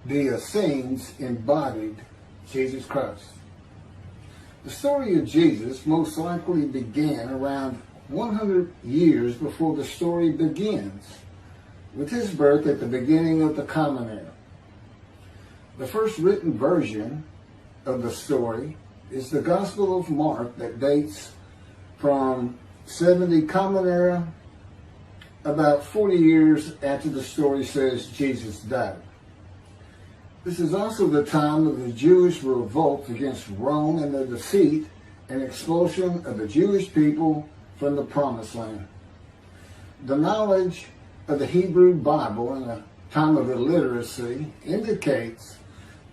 the Essenes embodied Jesus Christ. The story of Jesus most likely began around 100 years before the story begins, with his birth at the beginning of the Common Era. The first written version of the story is the Gospel of Mark that dates from 70 Common Era, about 40 years after the story says Jesus died. This is also the time of the Jewish revolt against Rome and the defeat and expulsion of the Jewish people from the Promised Land. The knowledge of the Hebrew Bible in a time of illiteracy indicates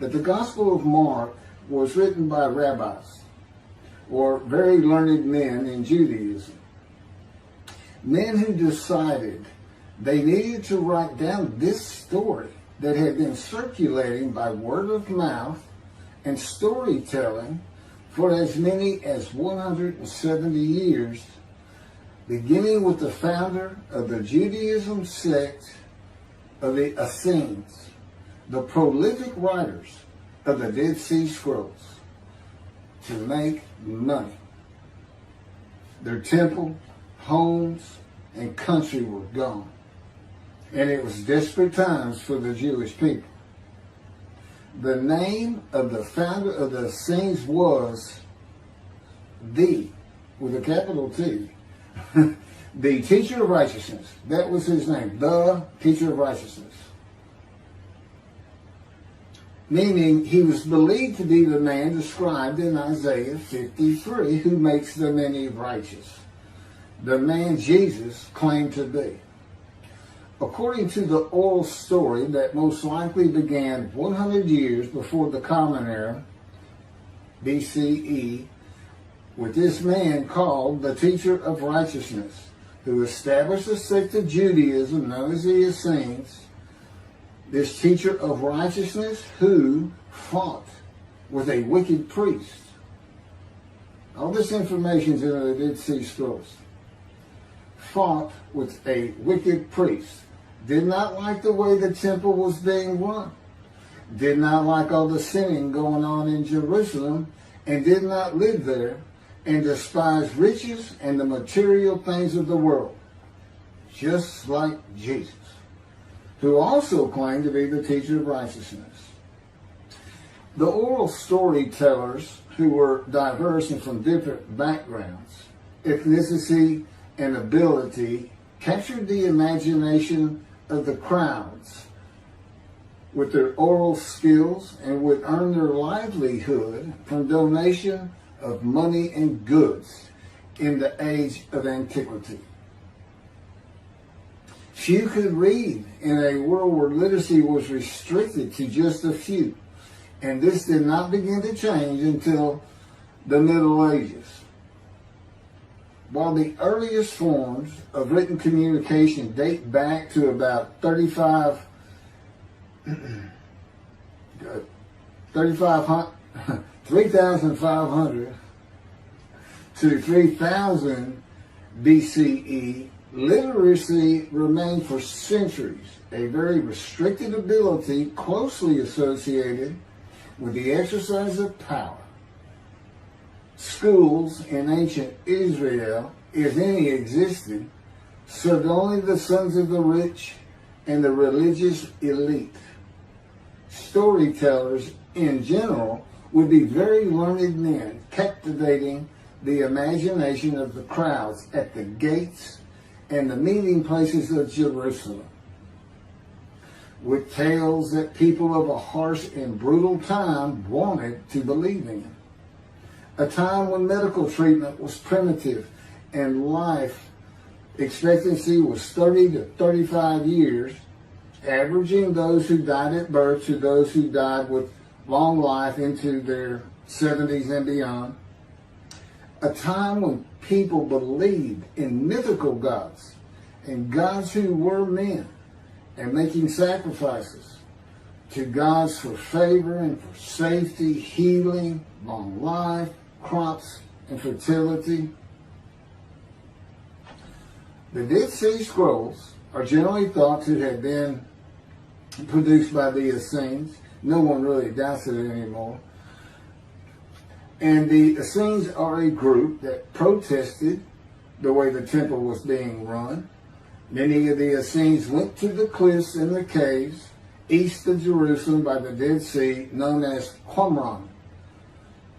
that the Gospel of Mark was written by Rabbis, or very learned men in Judaism. Men who decided they needed to write down this story that had been circulating by word of mouth and storytelling for as many as 170 years, beginning with the founder of the Judaism sect of the Essenes, the prolific writers of the Dead Sea Scrolls, to make money. Their temple, homes, and country were gone. And it was desperate times for the Jewish people. The name of the founder of the Essenes was with a capital T, the Teacher of Righteousness. That was his name, the Teacher of Righteousness. Meaning he was believed to be the man described in Isaiah 53 who makes the many righteous. The man Jesus claimed to be. According to the oral story that most likely began 100 years before the Common Era, BCE, with this man called the Teacher of Righteousness, who established a sect of Judaism known as the Essenes, this Teacher of Righteousness who fought with a wicked priest. All this information is in the Dead Sea Scrolls. Fought with a wicked priest. Did not like the way the temple was being run. Did not like all the sinning going on in Jerusalem, and did not live there, and despised riches and the material things of the world, just like Jesus, who also claimed to be the Teacher of Righteousness. The oral storytellers, who were diverse and from different backgrounds, ethnicity, and ability, captured the imagination of the crowds with their oral skills and would earn their livelihood from donation of money and goods in the age of antiquity. Few could read in a world where literacy was restricted to just a few, and this did not begin to change until the Middle Ages. While the earliest forms of written communication date back to about 3,500 to 3,000 BCE, literacy remained for centuries a very restricted ability closely associated with the exercise of power. Schools in ancient Israel, if any existed, served only the sons of the rich and the religious elite. Storytellers in general would be very learned men, captivating the imagination of the crowds at the gates and the meeting places of Jerusalem, with tales that people of a harsh and brutal time wanted to believe in. A time when medical treatment was primitive and life expectancy was 30 to 35 years, averaging those who died at birth to those who died with long life into their 70s and beyond. A time when people believed in mythical gods and gods who were men and making sacrifices to gods for favor and for safety, healing, long life, crops, and fertility. The Dead Sea Scrolls are generally thought to have been produced by the Essenes No one really doubts it anymore. And the Essenes are a group that protested the way the temple was being run. Many of the Essenes went to the cliffs and the caves east of Jerusalem by the Dead Sea, known as Qumran,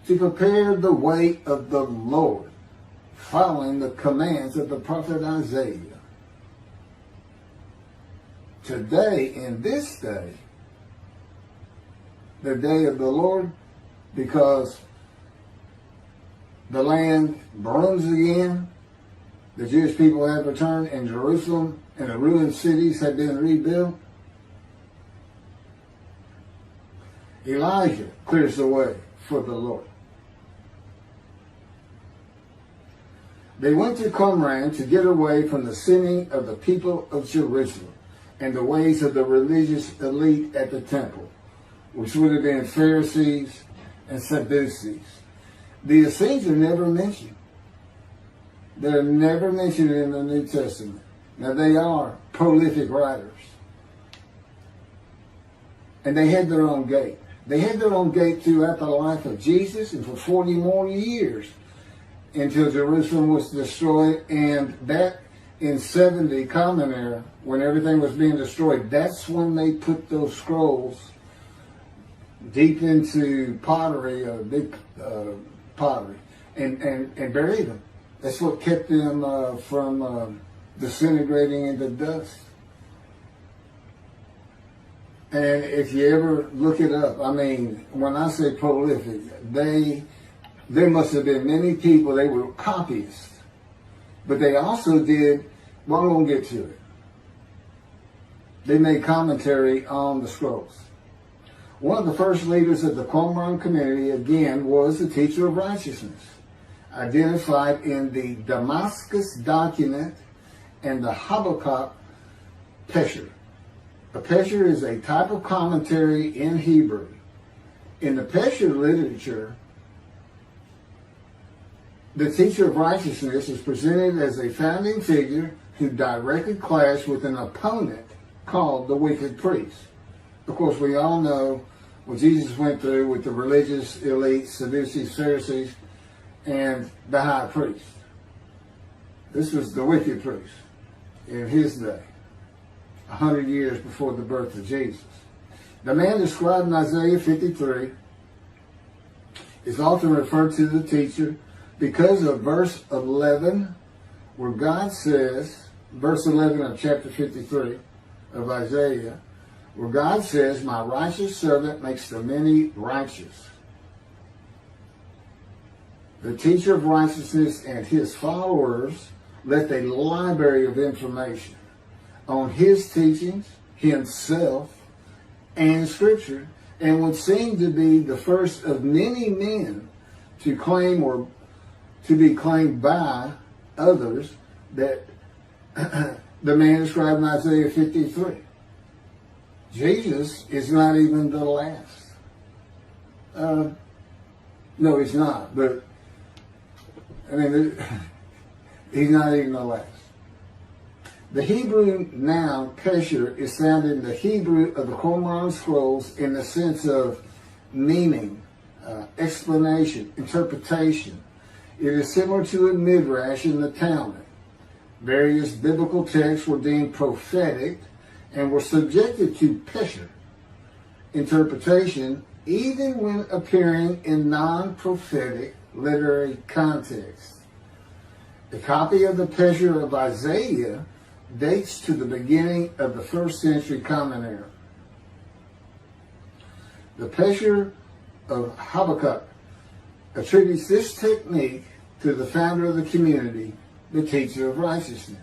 to prepare the way of the Lord, following the commands of the prophet Isaiah. Today, in this day, the day of the Lord, because the land burns again, the Jewish people have returned, and Jerusalem and the ruined cities have been rebuilt, Elijah clears the way for the Lord. They went to Qumran to get away from the sinning of the people of Jerusalem and the ways of the religious elite at the temple, which would have been Pharisees and Sadducees. The Essenes are never mentioned. They're never mentioned in the New Testament. Now, they are prolific writers. And they had their own gate. They had their own gate throughout the life of Jesus and for 40 more years until Jerusalem was destroyed. And that in 70 Common Era, when everything was being destroyed, that's when they put those scrolls deep into pottery, big pottery, and buried them. That's what kept them from disintegrating into dust. And if you ever look it up, I mean, when I say prolific, there must have been many people, they were copyists. But they also did, well, I won't get to it. They made commentary on the scrolls. One of the first leaders of the Qumran community, again, was the teacher of righteousness, identified in the Damascus document and the Habakkuk Pesher. A Pesher is a type of commentary in Hebrew. In the Pesher literature, the teacher of righteousness is presented as a founding figure who directly clashed with an opponent called the wicked priest. Of course, we all know what Jesus went through with the religious elite, Sadducees, Pharisees, and the high priest. This was the wicked priest in his day, 100 years before the birth of Jesus. The man described in Isaiah 53 is often referred to the teacher because of verse 11, where God says, verse 11 of chapter 53 of Isaiah, where God says, "My righteous servant makes the many righteous." The teacher of righteousness and his followers left a library of information on his teachings, himself, and Scripture, and would seem to be the first of many men to claim or to be claimed by others that the man described in Isaiah 53. Jesus is not even the last. No, he's not. But, I mean, he's not even the last. The Hebrew noun pesher is found in the Hebrew of the Qumran scrolls in the sense of meaning, explanation, interpretation. It is similar to a midrash in the Talmud. Various biblical texts were deemed prophetic and were subjected to pesher interpretation even when appearing in non-prophetic literary context. The copy of the pesher of Isaiah dates to the beginning of the 1st century Common Era. The pesher of Habakkuk attributes this technique to the founder of the community, the teacher of righteousness.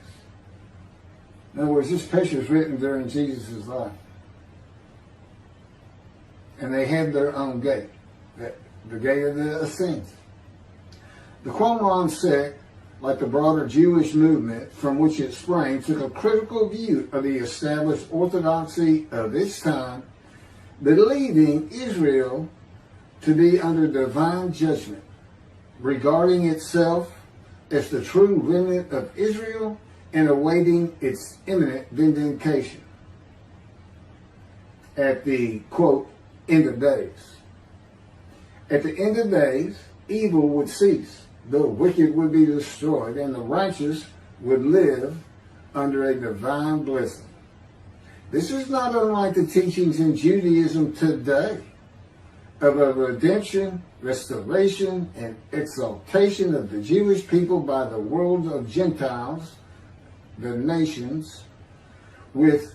In other words, this pesher is written during Jesus' life. And they had their own gate, the gate of the Essenes. The Qumran sect, like the broader Jewish movement from which it sprang, took a critical view of the established orthodoxy of its time, believing Israel to be under divine judgment, regarding itself as the true remnant of Israel and awaiting its imminent vindication. At the, quote, end of days. At the end of days, evil would cease, the wicked would be destroyed, and the righteous would live under a divine blessing. This is not unlike the teachings in Judaism today of a redemption, restoration, and exaltation of the Jewish people by the world of Gentiles, the nations, with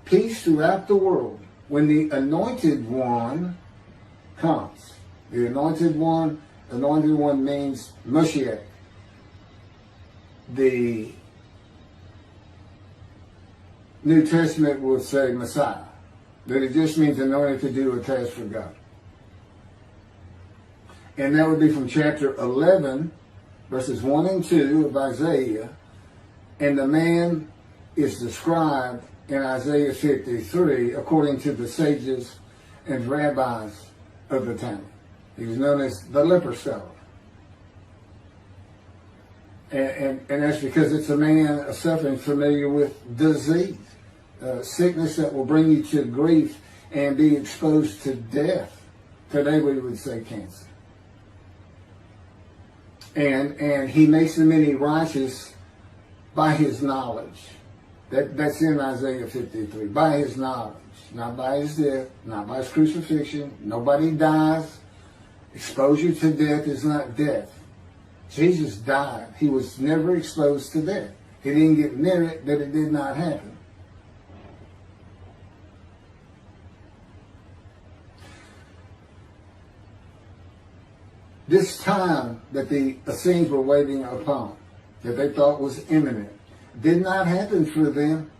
peace throughout the world when the Anointed One comes. The Anointed One means Mashiach. The New Testament will say Messiah, but it just means anointed to do a task for God. And that would be from chapter 11, verses 1 and 2 of Isaiah. And the man is described in Isaiah 53 according to the sages and rabbis of the time. He was known as the leper scholar. And that's because it's a man suffering familiar with disease, sickness that will bring you to grief and be exposed to death. Today we would say cancer. And he makes the many righteous by his knowledge. That's in Isaiah 53. By his knowledge. Not by his death. Not by his crucifixion. Nobody dies. Exposure to death is not death. Jesus died. He was never exposed to death. He didn't get near it, that it did not happen. This time that the Essenes were waiting upon, that they thought was imminent, did not happen for them.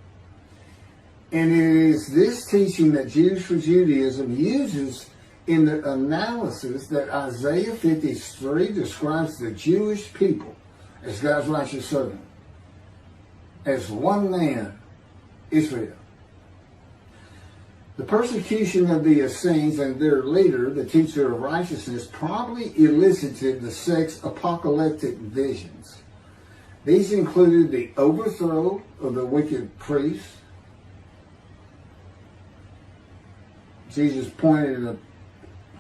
And it is this teaching that Jews for Judaism uses in the analysis that Isaiah 53 describes the Jewish people as God's righteous servant, as one man, Israel. The persecution of the Essenes and their leader, the teacher of righteousness, probably elicited the sect's apocalyptic visions. These included the overthrow of the wicked priests. Jesus pointed an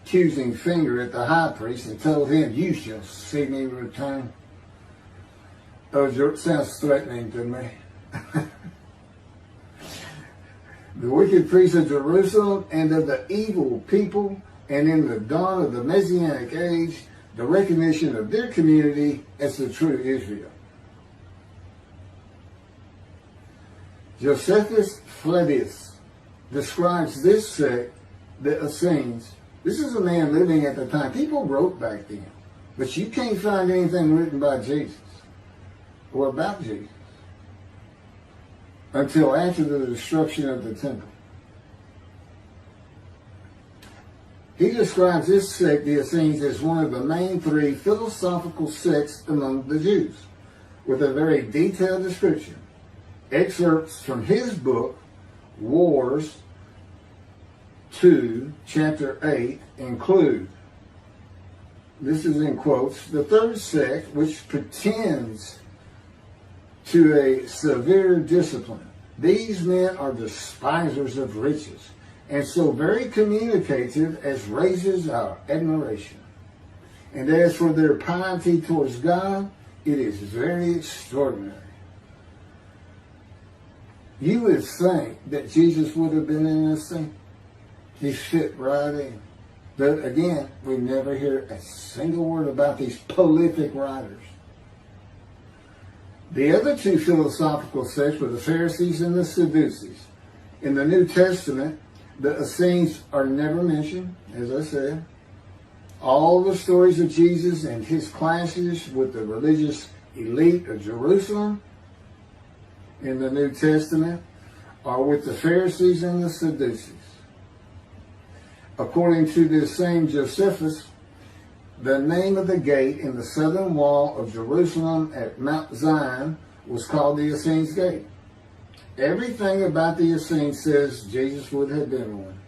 accusing finger at the high priest and told him, "You shall see me return." Oh, it sounds threatening to me. The wicked priests of Jerusalem and of the evil people, and in the dawn of the Messianic age, the recognition of their community as the true Israel. Josephus Flavius describes this sect, the Essenes. This is a man living at the time. People wrote back then, but you can't find anything written by Jesus or about Jesus until after the destruction of the temple. He describes this sect, the Essenes, as one of the main three philosophical sects among the Jews, with a very detailed description. Excerpts from his book, Wars 2, chapter 8, include, this is in quotes, the third sect, which pretends to a severe discipline. These men are despisers of riches, and so very communicative as raises our admiration. And as for their piety towards God, it is very extraordinary. You would think that Jesus would have been in this thing. He fit right in. But again, we never hear a single word about these prolific writers. The other two philosophical sects were the Pharisees and the Sadducees. In the New Testament, the Essenes are never mentioned, as I said. All the stories of Jesus and his clashes with the religious elite of Jerusalem in the New Testament are with the Pharisees and the Sadducees. According to this same Josephus, the name of the gate in the southern wall of Jerusalem at Mount Zion was called the Essenes Gate. Everything about the Essenes says Jesus would have been one.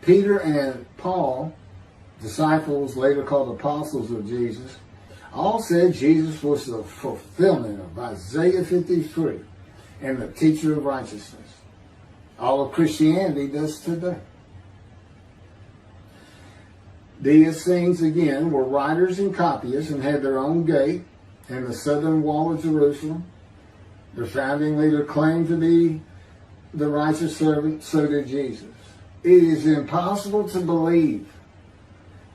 Peter and Paul, disciples later called apostles of Jesus, all said Jesus was the fulfillment of Isaiah 53. and the teacher of righteousness. All of Christianity does today. The Essenes, again, were writers and copyists and had their own gate in the southern wall of Jerusalem. Their founding leader claimed to be the righteous servant, so did Jesus. It is impossible to believe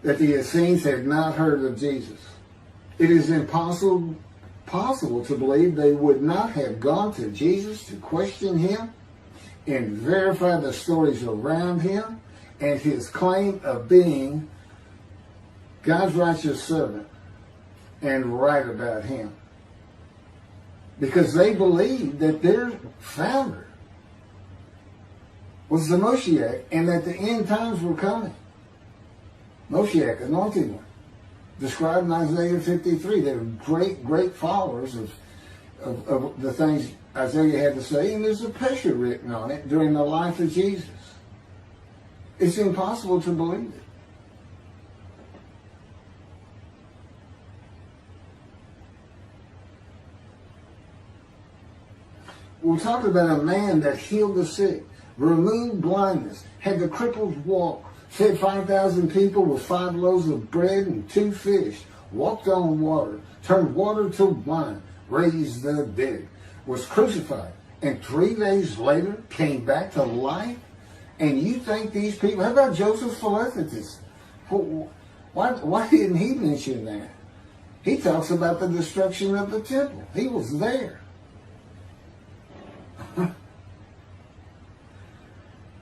that the Essenes had not heard of Jesus. It is impossible to believe they would not have gone to Jesus to question him and verify the stories around him and his claim of being God's righteous servant and right about him. Because they believed that their founder was the Moshiach and that the end times were coming. Moshiach, anointed one, described in Isaiah 53. They were great followers of the things Isaiah had to say, and there's a picture written on it during the life of Jesus. It's impossible to believe it. We're talking about a man that healed the sick, removed blindness, had the cripples walk, fed 5,000 people with 5 loaves of bread and 2 fish, walked on water, turned water to wine, raised the dead, was crucified, and 3 days later came back to life. And you think these people, how about Joseph Philadelphus? Why didn't he mention that? He talks about the destruction of the temple. He was there.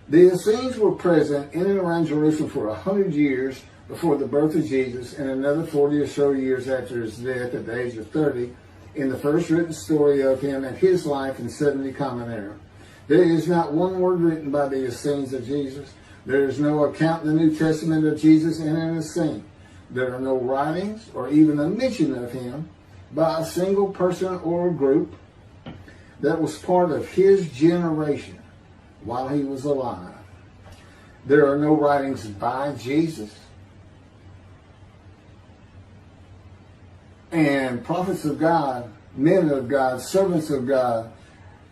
The Essenes were present in and around Jerusalem for 100 years before the birth of Jesus and another 40 or so years after his death at the age of 30 in the first written story of him and his life in 70 Common Era. There is not one word written by the Essenes of Jesus. There is no account in the New Testament of Jesus and an Essene. There are no writings or even a mention of him by a single person or group that was part of his generation while he was alive. There are no writings by Jesus. And prophets of God, men of God, servants of God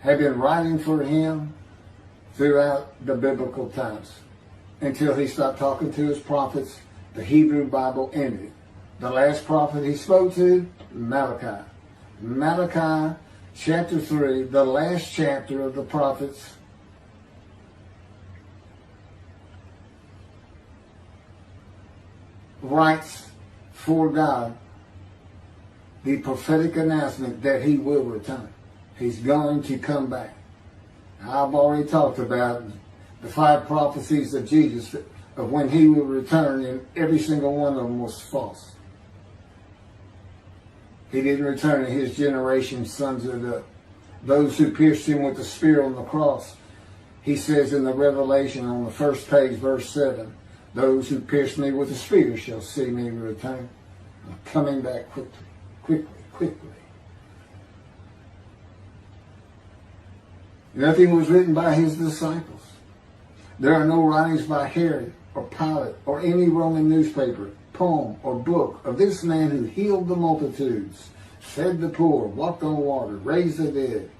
have been writing for him throughout the biblical times until he stopped talking to his prophets. The Hebrew Bible ended. The last prophet he spoke to, Malachi. Malachi chapter 3, the last chapter of the prophets, writes for God the prophetic announcement that he will return. He's going to come back. I've already talked about the 5 prophecies of Jesus of when he will return, and every single one of them was false. He didn't return, and his generation sons of those who pierced him with the spear on the cross. He says in the Revelation on the first page, verse 7, those who pierced me with the spear shall see me return. I'm coming back quickly. Nothing was written by his disciples. There are no writings by Herod or Pilate or any Roman newspaper, poem, or book of this man who healed the multitudes, fed the poor, walked on water, raised the dead,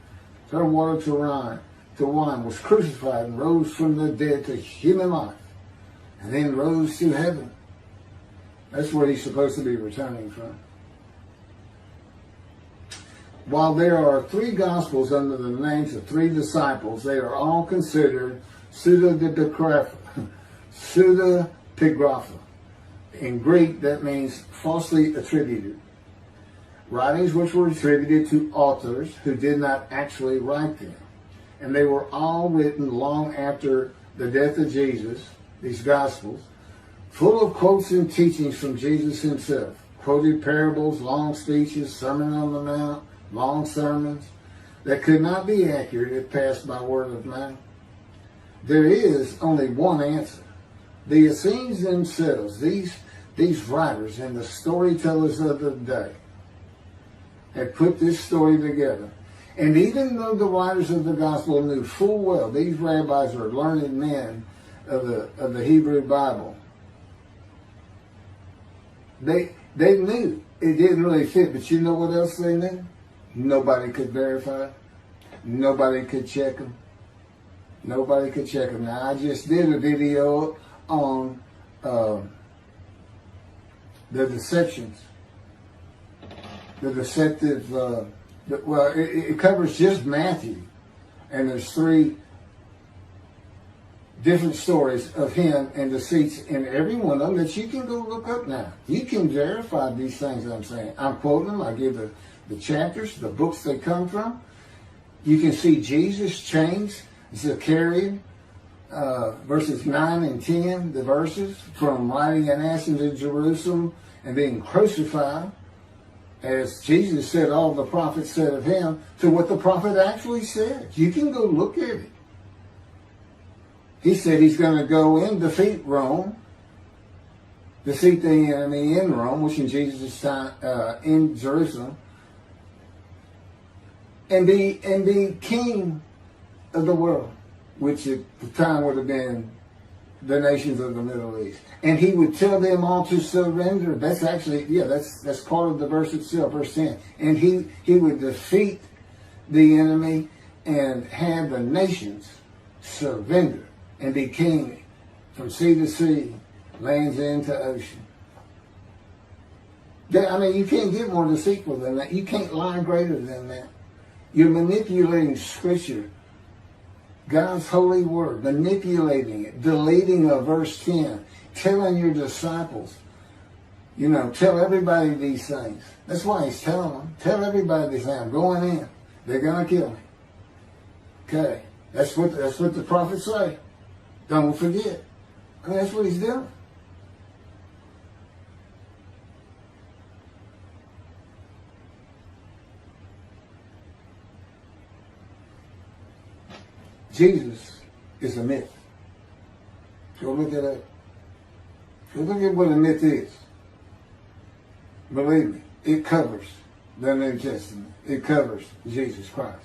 turned water to wine, was crucified and rose from the dead to human life, and then rose to heaven. That's where he's supposed to be returning from. While there are 3 Gospels under the names of 3 disciples, they are all considered pseudepigrapha. In Greek, that means falsely attributed. Writings which were attributed to authors who did not actually write them. And they were all written long after the death of Jesus, these Gospels, full of quotes and teachings from Jesus himself. Quoted parables, long speeches, Sermon on the Mount, long sermons that could not be accurate if passed by word of mouth. There is only one answer. The Essenes themselves, these writers and the storytellers of the day, had put this story together. And even though the writers of the gospel knew full well these rabbis are learned men of the Hebrew Bible, they knew it didn't really fit. But you know what else they knew? Nobody could verify it. Nobody could check them. Nobody could check them. Now, I just did a video on the deceptions. The deceptive, it covers just Matthew. And there's 3 different stories of him and deceits in every one of them that you can go look up now. You can verify these things that I'm saying. I'm quoting them. I give the chapters, the books they come from. You can see Jesus change Zechariah, verses 9 and 10, the verses, from riding an ass into Jerusalem and being crucified, as Jesus said all the prophets said of him, to what the prophet actually said. You can go look at it. He said he's going to go and defeat Rome, defeat the enemy in Rome, which in Jesus' time, in Jerusalem, and be king of the world, which at the time would have been the nations of the Middle East. And he would tell them all to surrender. That's actually, that's part of the verse itself, verse 10. And he would defeat the enemy and have the nations surrender and be king from sea to sea, lands into ocean. I mean, you can't get more deceitful than that. You can't lie greater than that. You're manipulating Scripture, God's holy word, manipulating it, deleting a verse 10, telling your disciples, tell everybody these things. That's why he's telling them. Tell everybody these things. I'm going in. They're going to kill me. Okay. That's what the prophets say. Don't forget. I mean, that's what he's doing. Jesus is a myth. Go look at that. Go look at what a myth is. Believe me, it covers the New Testament. It covers Jesus Christ.